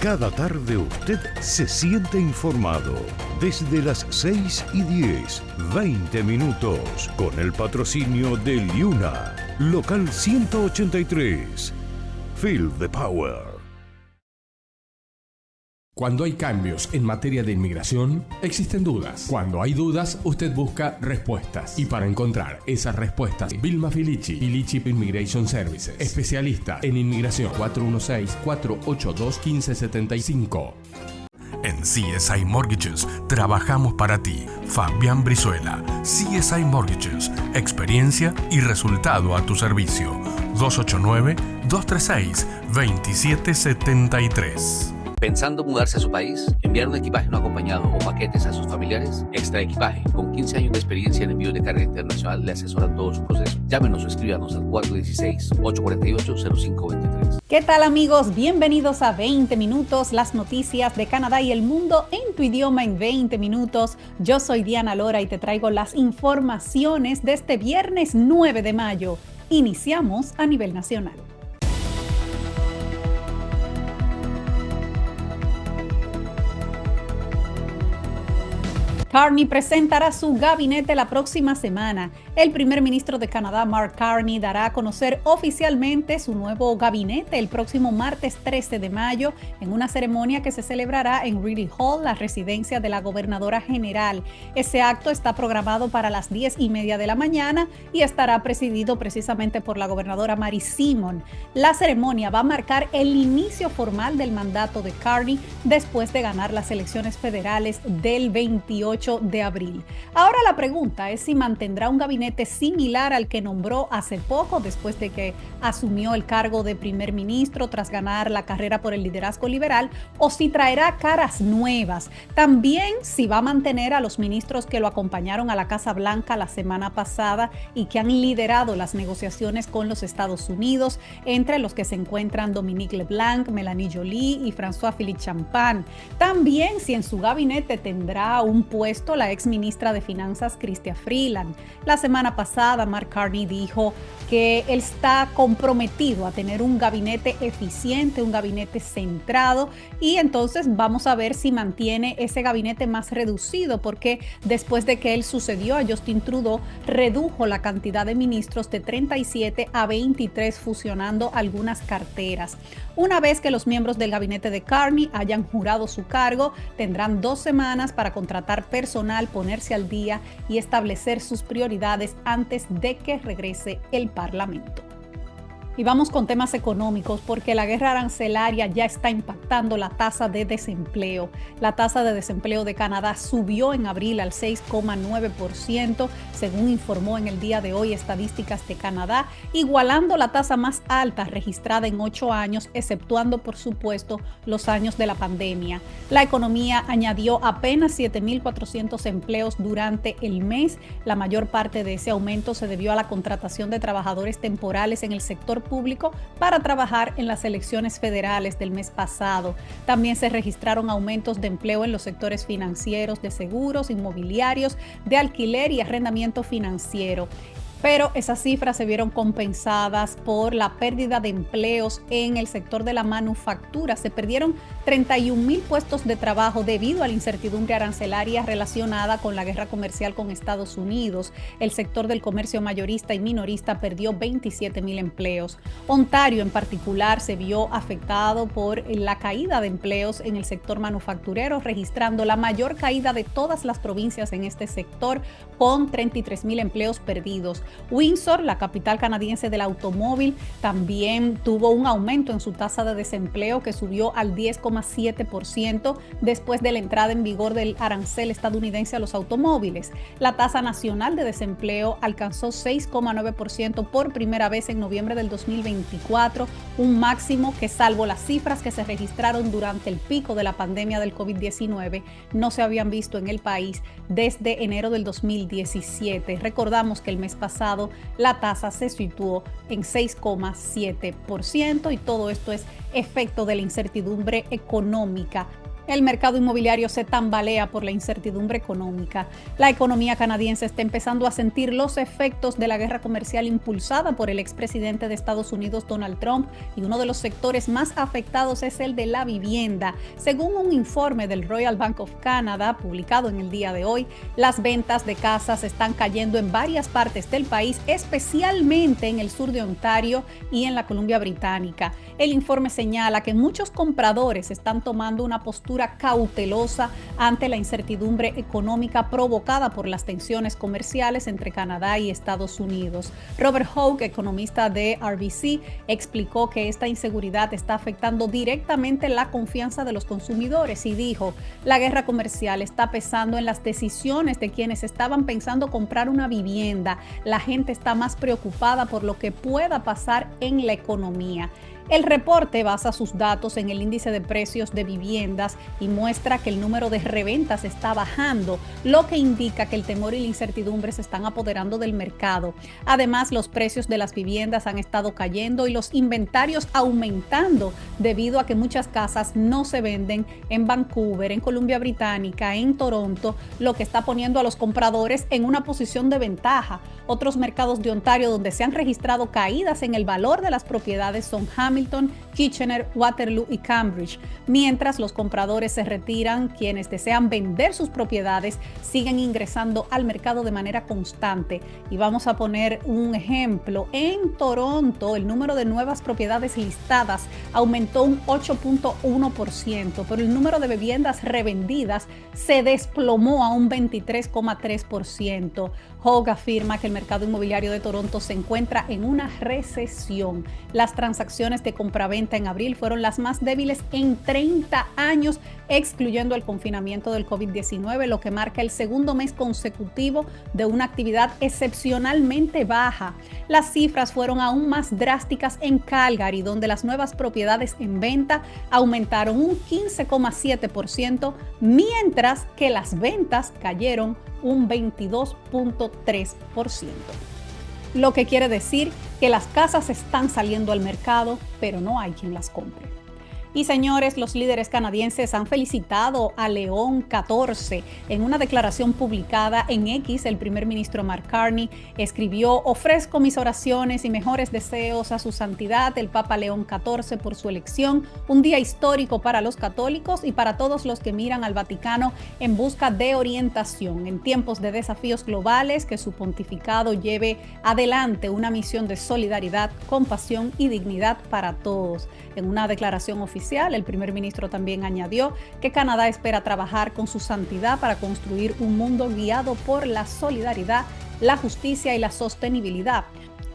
Cada tarde usted se siente informado. Desde las 6:10, 20 minutos, con el patrocinio de Liuna, local 183. Feel the power. Cuando hay cambios en materia de inmigración, existen dudas. Cuando hay dudas, usted busca respuestas. Y para encontrar esas respuestas, Vilma Filici, Filici Immigration Services, especialista en inmigración, 416-482-1575. En CSI Mortgages trabajamos para ti. Fabián Brizuela, CSI Mortgages, experiencia y resultado a tu servicio. 289-236-2773. ¿Pensando mudarse a su país? ¿Enviar un equipaje no acompañado o paquetes a sus familiares? Extra Equipaje, con 15 años de experiencia en envío de carga internacional, le asesoran todo su proceso. Llámenos o escríbanos al 416-848-0523. ¿Qué tal, amigos? Bienvenidos a 20 minutos, las noticias de Canadá y el mundo en tu idioma en 20 minutos. Yo soy Diana Lora y te traigo las informaciones de este viernes 9 de mayo. Iniciamos a nivel nacional. Carney presentará su gabinete la próxima semana. El primer ministro de Canadá, Mark Carney, dará a conocer oficialmente su nuevo gabinete el próximo martes 13 de mayo en una ceremonia que se celebrará en Reedy Hall, la residencia de la gobernadora general. Ese acto está programado para las 10:30 de la mañana y estará presidido precisamente por la gobernadora Mary Simon. La ceremonia va a marcar el inicio formal del mandato de Carney después de ganar las elecciones federales del 28 de abril. Ahora la pregunta es si mantendrá un gabinete similar al que nombró hace poco después de que asumió el cargo de primer ministro tras ganar la carrera por el liderazgo liberal, o si traerá caras nuevas. También si va a mantener a los ministros que lo acompañaron a la Casa Blanca la semana pasada y que han liderado las negociaciones con los Estados Unidos, entre los que se encuentran Dominique LeBlanc, Melanie Joly y François-Philippe Champagne. También si en su gabinete tendrá un puesto la ex ministra de Finanzas, Chrystia Freeland. La semana pasada, Mark Carney dijo que él está comprometido a tener un gabinete eficiente, un gabinete centrado, y entonces vamos a ver si mantiene ese gabinete más reducido, porque después de que él sucedió a Justin Trudeau, redujo la cantidad de ministros de 37 a 23, fusionando algunas carteras. Una vez que los miembros del gabinete de Carney hayan jurado su cargo, tendrán 2 semanas para contratar personal, ponerse al día y establecer sus prioridades antes de que regrese el Parlamento. Y vamos con temas económicos, porque la guerra arancelaria ya está impactando la tasa de desempleo. La tasa de desempleo de Canadá subió en abril al 6,9%, según informó en el día de hoy Estadísticas de Canadá, igualando la tasa más alta registrada en 8 años, exceptuando, por supuesto, los años de la pandemia. La economía añadió apenas 7,400 empleos durante el mes. La mayor parte de ese aumento se debió a la contratación de trabajadores temporales en el sector público para trabajar en las elecciones federales del mes pasado. También se registraron aumentos de empleo en los sectores financieros, de seguros, inmobiliarios, de alquiler y arrendamiento financiero. Pero esas cifras se vieron compensadas por la pérdida de empleos en el sector de la manufactura. Se perdieron 31,000 puestos de trabajo debido a la incertidumbre arancelaria relacionada con la guerra comercial con Estados Unidos. El sector del comercio mayorista y minorista perdió 27,000 empleos. Ontario en particular se vio afectado por la caída de empleos en el sector manufacturero, registrando la mayor caída de todas las provincias en este sector, con 33,000 empleos perdidos. Windsor, la capital canadiense del automóvil, también tuvo un aumento en su tasa de desempleo, que subió al 10,7% después de la entrada en vigor del arancel estadounidense a los automóviles. La tasa nacional de desempleo alcanzó 6,9% por primera vez en noviembre del 2024, un máximo que, salvo las cifras que se registraron durante el pico de la pandemia del COVID-19, no se habían visto en el país desde enero del 2017. Recordamos que el mes pasado la tasa se situó en 6,7%, y todo esto es efecto de la incertidumbre económica. El mercado inmobiliario se tambalea por la incertidumbre económica. La economía canadiense está empezando a sentir los efectos de la guerra comercial impulsada por el expresidente de Estados Unidos, Donald Trump, y uno de los sectores más afectados es el de la vivienda. Según un informe del Royal Bank of Canada, publicado en el día de hoy, las ventas de casas están cayendo en varias partes del país, especialmente en el sur de Ontario y en la Columbia Británica. El informe señala que muchos compradores están tomando una postura cautelosa ante la incertidumbre económica provocada por las tensiones comerciales entre Canadá y Estados Unidos. Robert Hauck, economista de RBC, explicó que esta inseguridad está afectando directamente la confianza de los consumidores y dijo: la guerra comercial está pesando en las decisiones de quienes estaban pensando comprar una vivienda. La gente está más preocupada por lo que pueda pasar en la economía. El reporte basa sus datos en el índice de precios de viviendas y muestra que el número de reventas está bajando, lo que indica que el temor y la incertidumbre se están apoderando del mercado. Además, los precios de las viviendas han estado cayendo y los inventarios aumentando debido a que muchas casas no se venden en Vancouver, en Columbia Británica, en Toronto, lo que está poniendo a los compradores en una posición de ventaja. Otros mercados de Ontario donde se han registrado caídas en el valor de las propiedades son Hamilton, Kitchener, Waterloo y Cambridge. Mientras los compradores se retiran, quienes desean vender sus propiedades siguen ingresando al mercado de manera constante. Y vamos a poner un ejemplo. En Toronto, el número de nuevas propiedades listadas aumentó un 8.1%, pero el número de viviendas revendidas se desplomó a un 23.3%. Hogg afirma que el mercado inmobiliario de Toronto se encuentra en una recesión. Las transacciones de compraventa en abril fueron las más débiles en 30 años, excluyendo el confinamiento del COVID-19, lo que marca el segundo mes consecutivo de una actividad excepcionalmente baja. Las cifras fueron aún más drásticas en Calgary, donde las nuevas propiedades en venta aumentaron un 15.7%, mientras que las ventas cayeron un 22.3%. Lo que quiere decir que las casas están saliendo al mercado, pero no hay quien las compre. Y señores, los líderes canadienses han felicitado a León XIV. En una declaración publicada en X, el primer ministro Mark Carney escribió: ofrezco mis oraciones y mejores deseos a su santidad, el Papa León XIV, por su elección, un día histórico para los católicos y para todos los que miran al Vaticano en busca de orientación en tiempos de desafíos globales, que su pontificado lleve adelante una misión de solidaridad, compasión y dignidad para todos. En una declaración oficial, el primer ministro también añadió que Canadá espera trabajar con su santidad para construir un mundo guiado por la solidaridad, la justicia y la sostenibilidad.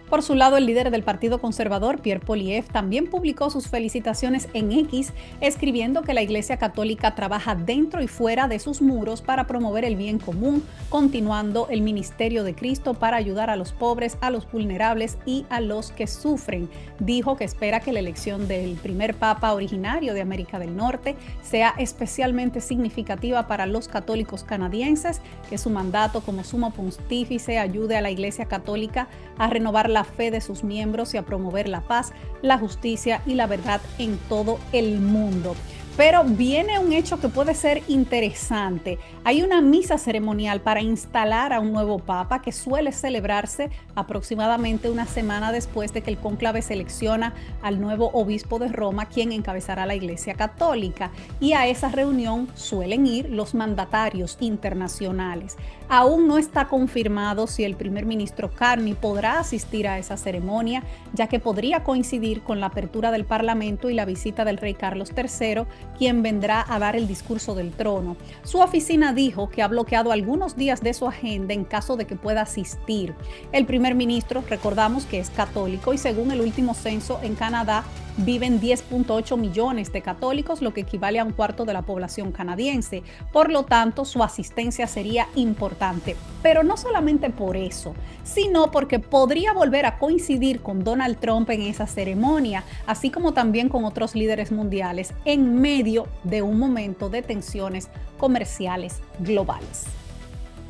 Por su lado, el líder del Partido Conservador, Pierre Poilievre, también publicó sus felicitaciones en X, escribiendo que la Iglesia Católica trabaja dentro y fuera de sus muros para promover el bien común, continuando el ministerio de Cristo para ayudar a los pobres, a los vulnerables y a los que sufren. Dijo que espera que la elección del primer Papa originario de América del Norte sea especialmente significativa para los católicos canadienses, que su mandato como sumo pontífice ayude a la Iglesia Católica a renovar la fe de sus miembros y a promover la paz, la justicia y la verdad en todo el mundo. Pero viene un hecho que puede ser interesante. Hay una misa ceremonial para instalar a un nuevo papa que suele celebrarse aproximadamente una semana después de que el cónclave selecciona al nuevo obispo de Roma, quien encabezará la Iglesia Católica. Y a esa reunión suelen ir los mandatarios internacionales. Aún no está confirmado si el primer ministro Carney podrá asistir a esa ceremonia, ya que podría coincidir con la apertura del Parlamento y la visita del rey Carlos III, quien vendrá a dar el discurso del trono. Su oficina dijo que ha bloqueado algunos días de su agenda en caso de que pueda asistir. El primer ministro, recordamos que es católico, y según el último censo en Canadá, viven 10.8 millones de católicos, lo que equivale a un cuarto de la población canadiense. Por lo tanto, su asistencia sería importante. Pero no solamente por eso, sino porque podría volver a coincidir con Donald Trump en esa ceremonia, así como también con otros líderes mundiales, en medio de un momento de tensiones comerciales globales.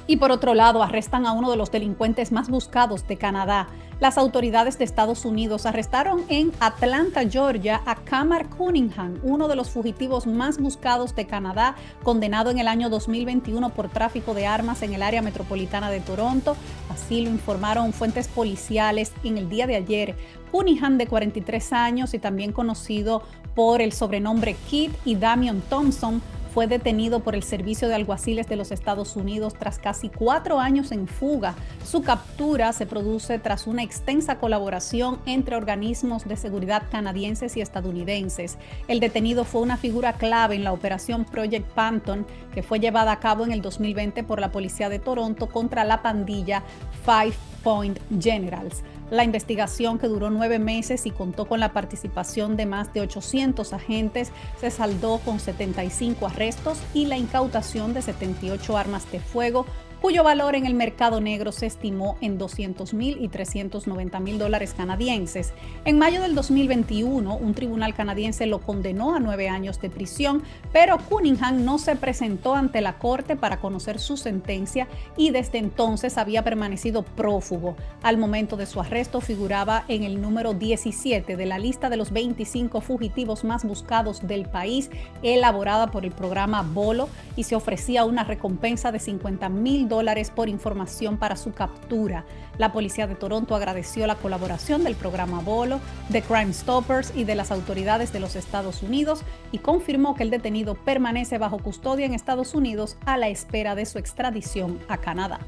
Y por otro lado, arrestan a uno de los delincuentes más buscados de Canadá. Las autoridades de Estados Unidos arrestaron en Atlanta, Georgia, a Kamar Cunningham, uno de los fugitivos más buscados de Canadá, condenado en el año 2021 por tráfico de armas en el área metropolitana de Toronto. Así lo informaron fuentes policiales en el día de ayer. Cunningham, de 43 años y también conocido por el sobrenombre Kid y Damian Thompson, fue detenido por el Servicio de Alguaciles de los Estados Unidos tras casi 4 años en fuga. Su captura se produce tras una extensa colaboración entre organismos de seguridad canadienses y estadounidenses. El detenido fue una figura clave en la operación Project Panton, que fue llevada a cabo en el 2020 por la Policía de Toronto contra la pandilla Five Point Generals. La investigación, que duró 9 meses y contó con la participación de más de 800 agentes, se saldó con 75 arrestos y la incautación de 78 armas de fuego, cuyo valor en el mercado negro se estimó en $200,000 y $390,000 canadienses. En mayo del 2021, un tribunal canadiense lo condenó a 9 años de prisión, pero Cunningham no se presentó ante la corte para conocer su sentencia y desde entonces había permanecido prófugo. Al momento de su arresto figuraba en el número 17 de la lista de los 25 fugitivos más buscados del país, elaborada por el programa Volo, y se ofrecía una recompensa de $50,000 por información para su captura. La Policía de Toronto agradeció la colaboración del programa Volo, de Crime Stoppers y de las autoridades de los Estados Unidos y confirmó que el detenido permanece bajo custodia en Estados Unidos a la espera de su extradición a Canadá.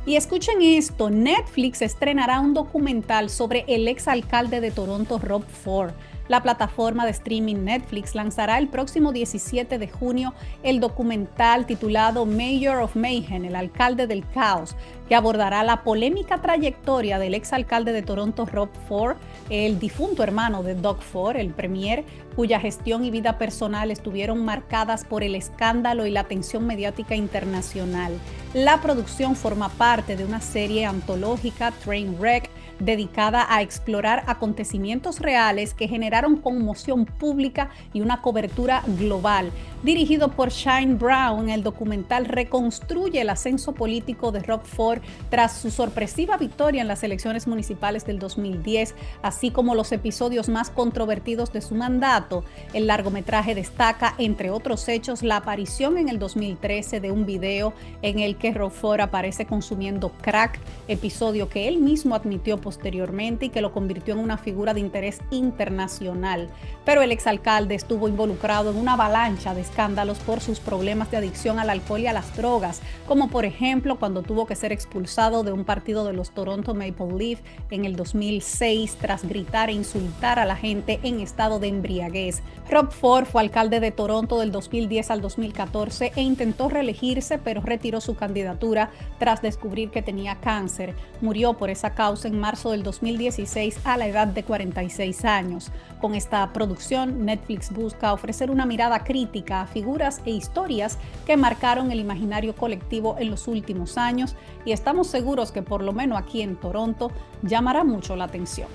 Y escuchen esto, Netflix estrenará un documental sobre el exalcalde de Toronto, Rob Ford. La plataforma de streaming Netflix lanzará el próximo 17 de junio el documental titulado Mayor of Mayhem, el alcalde del caos, que abordará la polémica trayectoria del exalcalde de Toronto, Rob Ford, el difunto hermano de Doug Ford, el premier, cuya gestión y vida personal estuvieron marcadas por el escándalo y la atención mediática internacional. La producción forma parte de una serie antológica, Trainwreck, dedicada a explorar acontecimientos reales que generaron conmoción pública y una cobertura global. Dirigido por Shane Brown, el documental reconstruye el ascenso político de Rob Ford tras su sorpresiva victoria en las elecciones municipales del 2010, así como los episodios más controvertidos de su mandato. El largometraje destaca, entre otros hechos, la aparición en el 2013 de un video en el que Rob Ford aparece consumiendo crack, episodio que él mismo admitió posteriormente y que lo convirtió en una figura de interés internacional. Pero el exalcalde estuvo involucrado en una avalancha de escándalos por sus problemas de adicción al alcohol y a las drogas, como por ejemplo cuando tuvo que ser expulsado de un partido de los Toronto Maple Leafs en el 2006 tras gritar e insultar a la gente en estado de embriaguez. Rob Ford fue alcalde de Toronto del 2010 al 2014 e intentó reelegirse, pero retiró su candidatura tras descubrir que tenía cáncer. Murió por esa causa en marzo del 2016 a la edad de 46 años. Con esta producción, Netflix busca ofrecer una mirada crítica a figuras e historias que marcaron el imaginario colectivo en los últimos años, y estamos seguros que por lo menos aquí en Toronto llamará mucho la atención.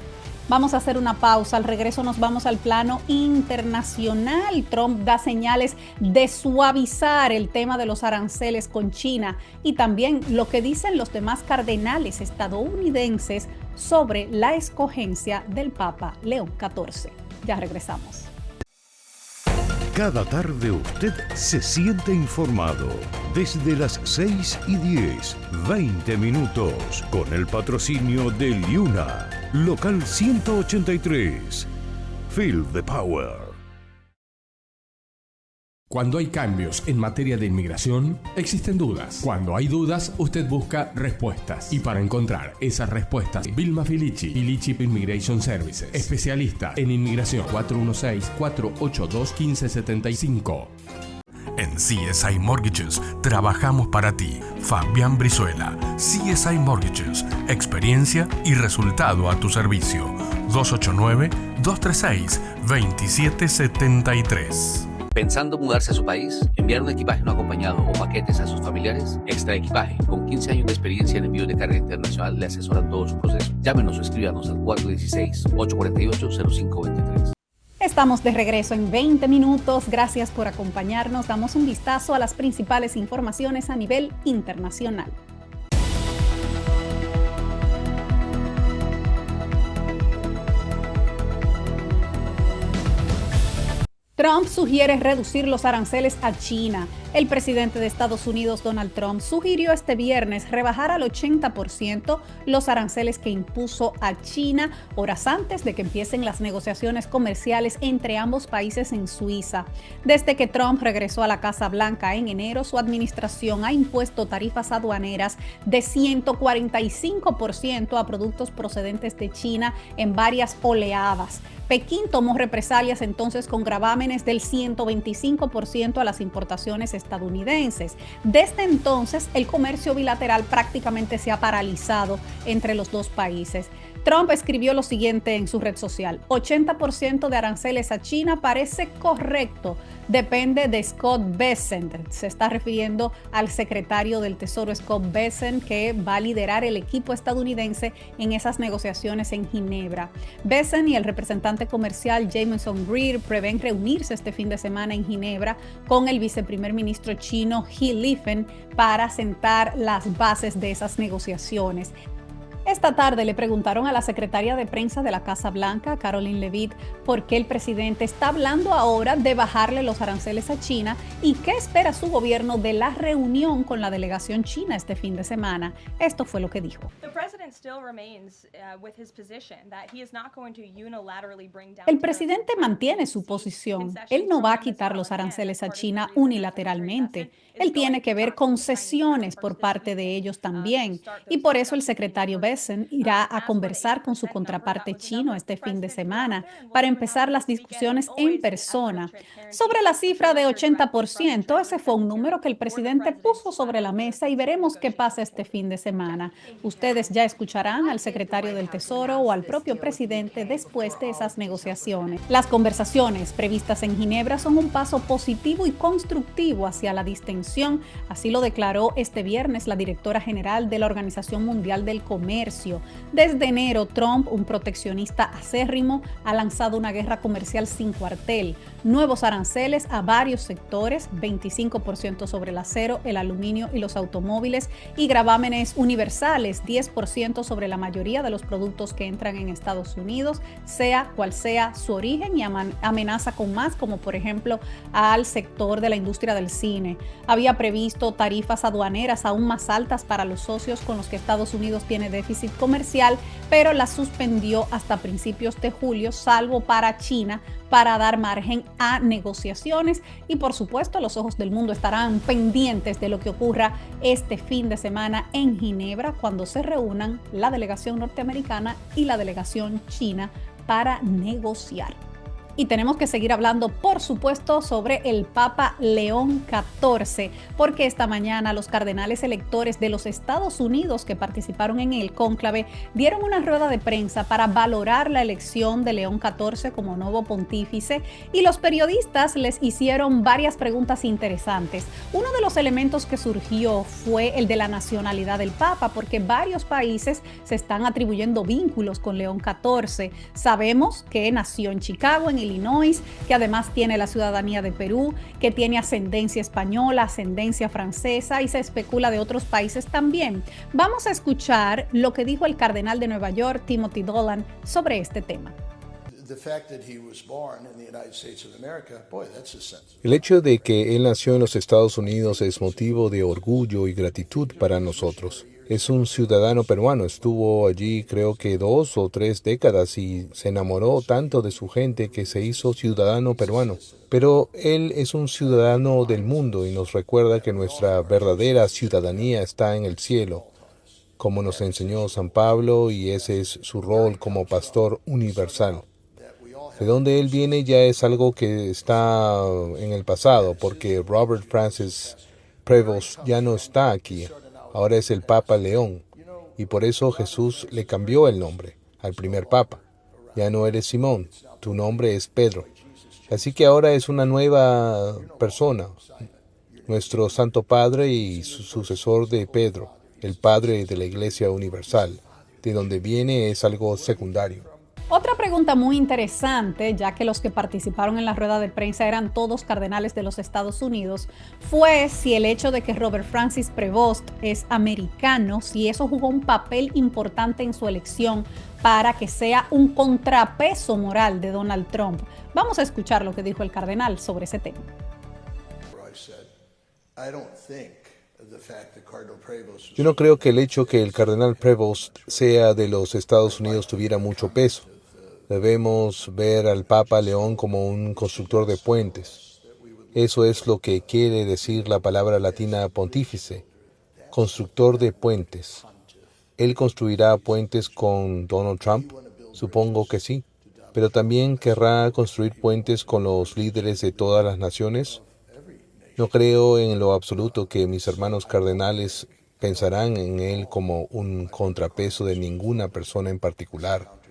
Vamos a hacer una pausa. Al regreso nos vamos al plano internacional. Trump da señales de suavizar el tema de los aranceles con China y también lo que dicen los demás cardenales estadounidenses sobre la escogencia del Papa León XIV. Ya regresamos. Cada tarde usted se siente informado. Desde las 6:10, 20 minutos, con el patrocinio de Liuna, local 183. Feel the power. Cuando hay cambios en materia de inmigración, existen dudas. Cuando hay dudas, usted busca respuestas. Y para encontrar esas respuestas, Vilma Filici, Filici Immigration Services, especialista en inmigración, 416-482-1575. En CSI Mortgages trabajamos para ti. Fabián Brizuela, CSI Mortgages, experiencia y resultado a tu servicio. 289-236-2773. ¿Pensando mudarse a su país? ¿Enviar un equipaje no acompañado o paquetes a sus familiares? Extra Equipaje, con 15 años de experiencia en envío de carga internacional, le asesoran todo su proceso. Llámenos o escríbanos al 416-848-0523. Estamos de regreso en 20 minutos. Gracias por acompañarnos. Damos un vistazo a las principales informaciones a nivel internacional. Trump sugiere reducir los aranceles a China. El presidente de Estados Unidos, Donald Trump, sugirió este viernes rebajar al 80% los aranceles que impuso a China horas antes de que empiecen las negociaciones comerciales entre ambos países en Suiza. Desde que Trump regresó a la Casa Blanca en enero, su administración ha impuesto tarifas aduaneras de 145% a productos procedentes de China en varias oleadas. Pekín tomó represalias entonces con gravámenes del 125% a las importaciones estadounidenses. Desde entonces, el comercio bilateral prácticamente se ha paralizado entre los dos países. Trump escribió lo siguiente en su red social: 80% de aranceles a China parece correcto, depende de Scott Bessent. Se está refiriendo al secretario del Tesoro Scott Bessent, que va a liderar el equipo estadounidense en esas negociaciones en Ginebra. Bessent y el representante comercial Jameson Greer prevén reunirse este fin de semana en Ginebra con el viceprimer ministro chino He Lifeng para sentar las bases de esas negociaciones. Esta tarde le preguntaron a la secretaria de prensa de la Casa Blanca, Caroline Leavitt, por qué el presidente está hablando ahora de bajarle los aranceles a China y qué espera su gobierno de la reunión con la delegación china este fin de semana. Esto fue lo que dijo. El presidente mantiene su posición. Él no va a quitar los aranceles a China unilateralmente. Él tiene que ver concesiones por parte de ellos también. Y por eso el secretario Bessent irá a conversar con su contraparte chino este fin de semana para empezar las discusiones en persona. Sobre la cifra de 80%, ese fue un número que el presidente puso sobre la mesa y veremos qué pasa este fin de semana. Ustedes ya escucharán al secretario del Tesoro o al propio presidente después de esas negociaciones. Las conversaciones previstas en Ginebra son un paso positivo y constructivo hacia la distensión. Así lo declaró este viernes la directora general de la Organización Mundial del Comercio. Desde enero, Trump, un proteccionista acérrimo, ha lanzado una guerra comercial sin cuartel. Nuevos aranceles a varios sectores, 25% sobre el acero, el aluminio y los automóviles, y gravámenes universales, 10% sobre la mayoría de los productos que entran en Estados Unidos, sea cual sea su origen, y amenaza con más, como por ejemplo al sector de la industria del cine. Había previsto tarifas aduaneras aún más altas para los socios con los que Estados Unidos tiene déficit comercial, pero las suspendió hasta principios de julio, salvo para China, para dar margen a negociaciones. Y por supuesto, los ojos del mundo estarán pendientes de lo que ocurra este fin de semana en Ginebra, cuando se reúnan la delegación norteamericana y la delegación china para negociar. Y tenemos que seguir hablando, por supuesto, sobre el Papa León XIV, porque esta mañana los cardenales electores de los Estados Unidos que participaron en el cónclave dieron una rueda de prensa para valorar la elección de León XIV como nuevo pontífice, y los periodistas les hicieron varias preguntas interesantes. Uno de los elementos que surgió fue el de la nacionalidad del Papa, porque varios países se están atribuyendo vínculos con León XIV. Sabemos que nació en Chicago, en Illinois, que además tiene la ciudadanía de Perú, que tiene ascendencia española, ascendencia francesa, y se especula de otros países también. Vamos a escuchar lo que dijo el cardenal de Nueva York, Timothy Dolan, sobre este tema. El hecho de que él nació en los Estados Unidos es motivo de orgullo y gratitud para nosotros. Es un ciudadano peruano, estuvo allí creo que 2 o 3 décadas y se enamoró tanto de su gente que se hizo ciudadano peruano. Pero él es un ciudadano del mundo y nos recuerda que nuestra verdadera ciudadanía está en el cielo, como nos enseñó San Pablo, y ese es su rol como pastor universal. De donde él viene ya es algo que está en el pasado, porque Robert Francis Prevost ya no está aquí. Ahora es el Papa León, y por eso Jesús le cambió el nombre al primer Papa. Ya no eres Simón, tu nombre es Pedro. Así que ahora es una nueva persona, nuestro Santo Padre y su sucesor de Pedro, el Padre de la Iglesia Universal. De donde viene es algo secundario. Otra pregunta muy interesante, ya que los que participaron en la rueda de prensa eran todos cardenales de los Estados Unidos, fue si el hecho de que Robert Francis Prevost es americano, si eso jugó un papel importante en su elección para que sea un contrapeso moral de Donald Trump. Vamos a escuchar lo que dijo el cardenal sobre ese tema. Yo no creo que el hecho que el cardenal Prevost sea de los Estados Unidos tuviera mucho peso. Debemos ver al Papa León como un constructor de puentes. Eso es lo que quiere decir la palabra latina pontífice, constructor de puentes. ¿Él construirá puentes con Donald Trump? Supongo que sí. Pero también querrá construir puentes con los líderes de todas las naciones. No creo en lo absoluto que mis hermanos cardenales pensarán en él como un contrapeso de ninguna persona en particular.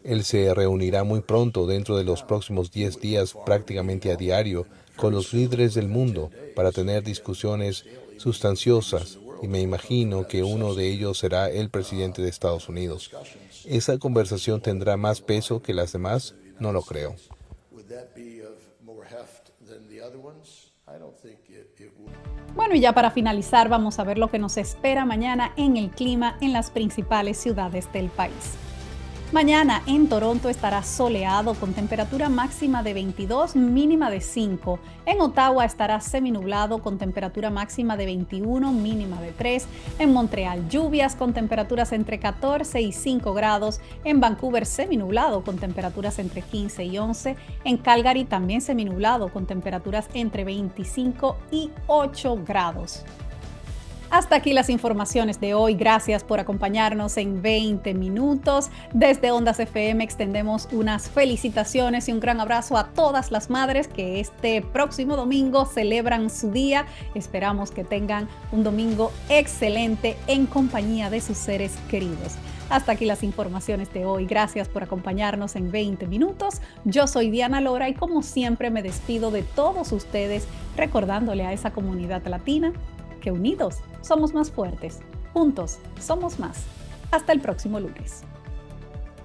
Él se reunirá muy pronto, dentro de los próximos 10 días, prácticamente a diario, con los líderes del mundo para tener discusiones sustanciosas, y me imagino que uno de ellos será el presidente de Estados Unidos. ¿Esa conversación tendrá más peso que las demás? No lo creo. Bueno, y ya para finalizar, vamos a ver lo que nos espera mañana en el clima en las principales ciudades del país. Mañana en Toronto estará soleado con temperatura máxima de 22, mínima de 5. En Ottawa estará seminublado con temperatura máxima de 21, mínima de 3. En Montreal lluvias con temperaturas entre 14 y 5 grados. En Vancouver seminublado con temperaturas entre 15 y 11. En Calgary también seminublado con temperaturas entre 25 y 8 grados. Hasta aquí las informaciones de hoy. Gracias por acompañarnos en 20 minutos. Desde Ondas FM extendemos unas felicitaciones y un gran abrazo a todas las madres que este próximo domingo celebran su día. Esperamos que tengan un domingo excelente en compañía de sus seres queridos. Hasta aquí las informaciones de hoy. Gracias por acompañarnos en 20 minutos. Yo soy Diana Lora y como siempre me despido de todos ustedes recordándole a esa comunidad latina que unidos somos más fuertes, juntos somos más. Hasta el próximo lunes.